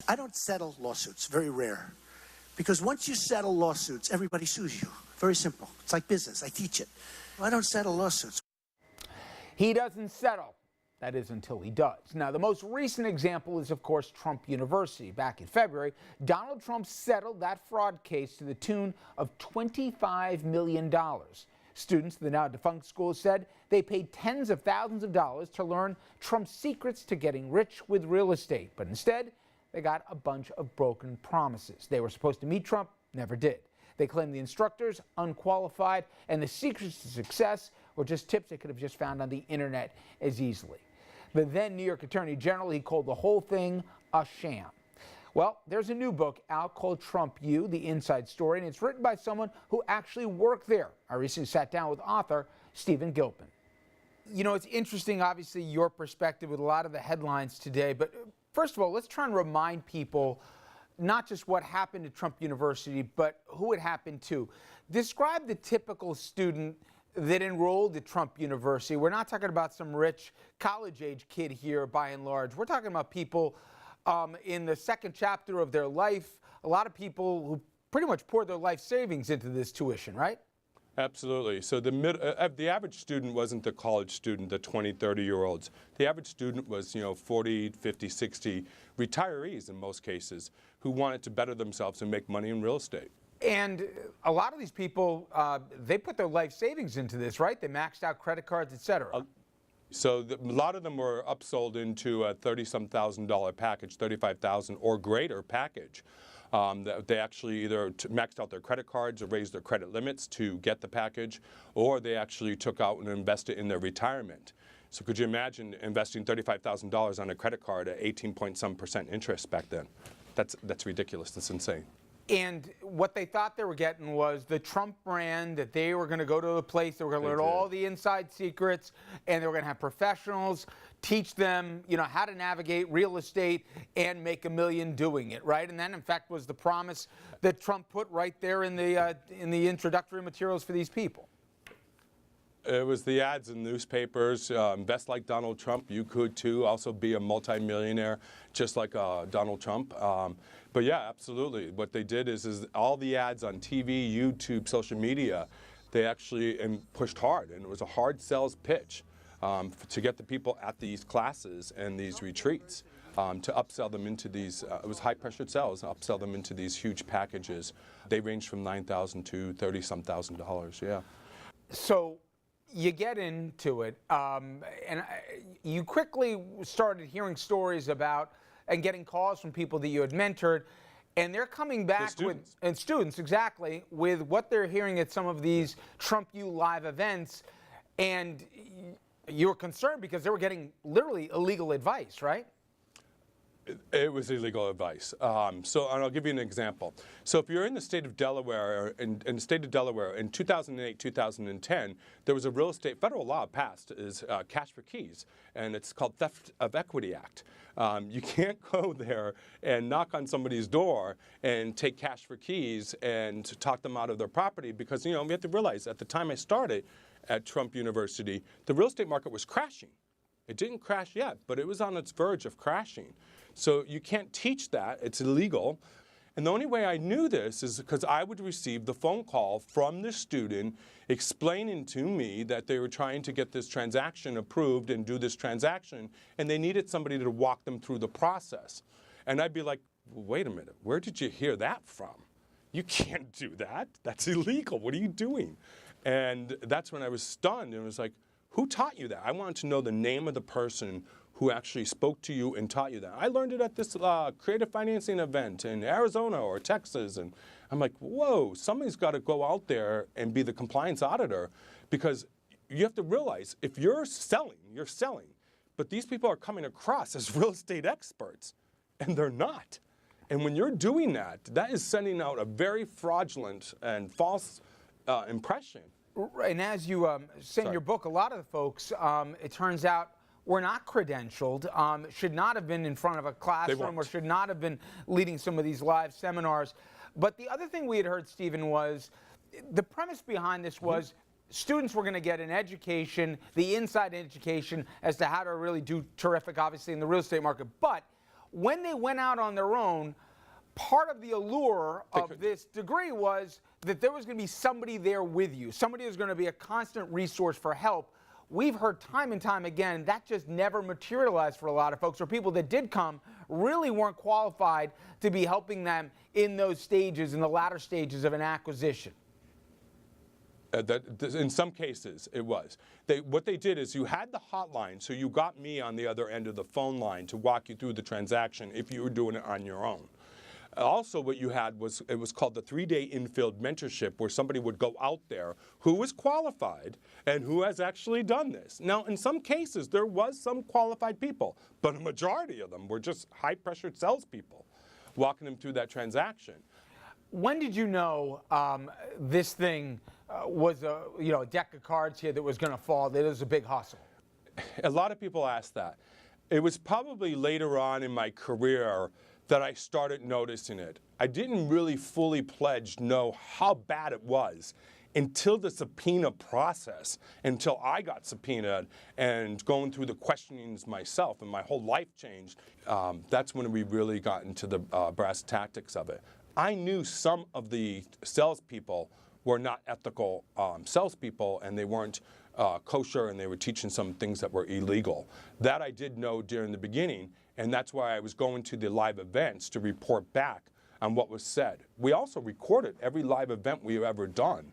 I don't settle lawsuits, very rare. Because once you settle lawsuits, everybody sues you. Very simple. It's like business. I teach it. I don't settle lawsuits. He doesn't settle. That is until he does. Now, the most recent example is, of course, Trump University. Back in February, Donald Trump settled that fraud case to the tune of $25 million. Students at the now defunct school said they paid tens of thousands of dollars to learn Trump's secrets to getting rich with real estate. But instead, they got a bunch of broken promises. They were supposed to meet Trump, never did. They claimed the instructors unqualified, and the secrets to success were just tips they could have just found on the internet as easily. The then New York Attorney General, he called the whole thing a sham. Well, there's a new book out called Trump U, The Inside Story, and it's written by someone who actually worked there. I recently sat down with author Stephen Gilpin. You know, it's interesting, obviously, your perspective with a lot of the headlines today, but first of all, let's try and remind people not just what happened at Trump University, but who it happened to. Describe the typical student that enrolled at Trump University. We're not talking about some rich college-age kid here, by and large. We're talking about people in the second chapter of their life, a lot of people who pretty much poured their life savings into this tuition, right? Absolutely. So the average student wasn't the college student, the 20, 30-year-olds. The average student was, 40, 50, 60 retirees in most cases who wanted to better themselves and make money in real estate. And a lot of these people, they put their life savings into this, right? They maxed out credit cards, et cetera. So a lot of them were upsold into a $30-some thousand package, $35,000 or greater package. They actually either maxed out their credit cards or raised their credit limits to get the package, or they actually took out and invested in their retirement. So could you imagine investing $35,000 on a credit card at 18-point-some% interest back then? That's ridiculous. That's insane. And what they thought they were getting was the Trump brand, that they were going to go to a place, they were going to learn all the inside secrets, and they were going to have professionals teach them, how to navigate real estate and make $1 million doing it, right? And that, in fact, was the promise that Trump put right there in the introductory materials for these people. It was the ads in newspapers. Invest like Donald Trump. You could, too. Also be a multimillionaire, just like Donald Trump. But yeah, absolutely. What they did is all the ads on TV, YouTube, social media, they actually pushed hard. And it was a hard sales pitch to get the people at these classes and these retreats to upsell them into these, it was high-pressured sales, upsell them into these huge packages. They ranged from $9,000 to $30-some thousand, yeah. So you get into it, and you quickly started hearing stories about and getting calls from people that you had mentored, and they're coming back with students exactly with what they're hearing at some of these Trump U live events, and you were concerned because they were getting literally illegal advice, right? It was illegal advice. And I'll give you an example. So if you're in the state of Delaware, in the state of Delaware, in 2008, 2010, there was a real estate federal law passed, is cash for keys, and it's called Theft of Equity Act. You can't go there and knock on somebody's door and take cash for keys and talk them out of their property because, we have to realize at the time I started at Trump University, the real estate market was crashing. It didn't crash yet, but it was on its verge of crashing. So you can't teach that. It's illegal. And the only way I knew this is because I would receive the phone call from the student explaining to me that they were trying to get this transaction approved and do this transaction, and they needed somebody to walk them through the process. And I'd be like, wait a minute, where did you hear that from? You can't do that. That's illegal. What are you doing? And that's when I was stunned and was like, who taught you that? I wanted to know the name of the person who actually spoke to you and taught you that. I learned it at this creative financing event in Arizona or Texas. And I'm like, whoa, somebody's got to go out there and be the compliance auditor, because you have to realize if you're selling, you're selling. But these people are coming across as real estate experts, and they're not. And when you're doing that, that is sending out a very fraudulent and false impression. And as you say in your book, a lot of the folks, it turns out, were not credentialed, should not have been in front of a classroom, or should not have been leading some of these live seminars. But the other thing we had heard, Stephen, was the premise behind this was students were going to get an education, the inside education as to how to really do terrific, obviously, in the real estate market. But when they went out on their own, part of the allure of this degree was that there was going to be somebody there with you, somebody who's going to be a constant resource for help. We've heard time and time again that just never materialized for a lot of folks, or people that did come really weren't qualified to be helping them in those stages, in the latter stages of an acquisition. In some cases, it was. What they did is you had the hotline, so you got me on the other end of the phone line to walk you through the transaction if you were doing it on your own. Also, what you had was, it was called the 3-day in-field mentorship, where somebody would go out there who was qualified and who has actually done this. Now, in some cases, there was some qualified people, but a majority of them were just high-pressured salespeople walking them through that transaction. When did you know this thing was a deck of cards here that was going to fall, that it was a big hustle? A lot of people ask that. It was probably later on in my career that I started noticing it. I didn't really fully pledged know how bad it was until the subpoena process, until I got subpoenaed and going through the questionings myself, and my whole life changed. That's when we really got into the brass tactics of it. I knew some of the salespeople were not ethical salespeople, and they weren't kosher, and they were teaching some things that were illegal. That I did know during the beginning, and that's why I was going to the live events to report back on what was said. We also recorded every live event we've ever done,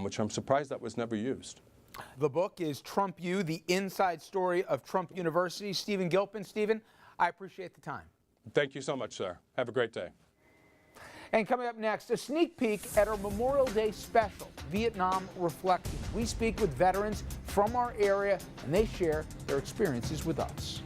which I'm surprised that was never used. The book is Trump U, The Inside Story of Trump University. Stephen Gilpin. Stephen, I appreciate the time. Thank you so much, sir. Have a great day. And coming up next, a sneak peek at our Memorial Day special, Vietnam Reflections. We speak with veterans from our area, and they share their experiences with us.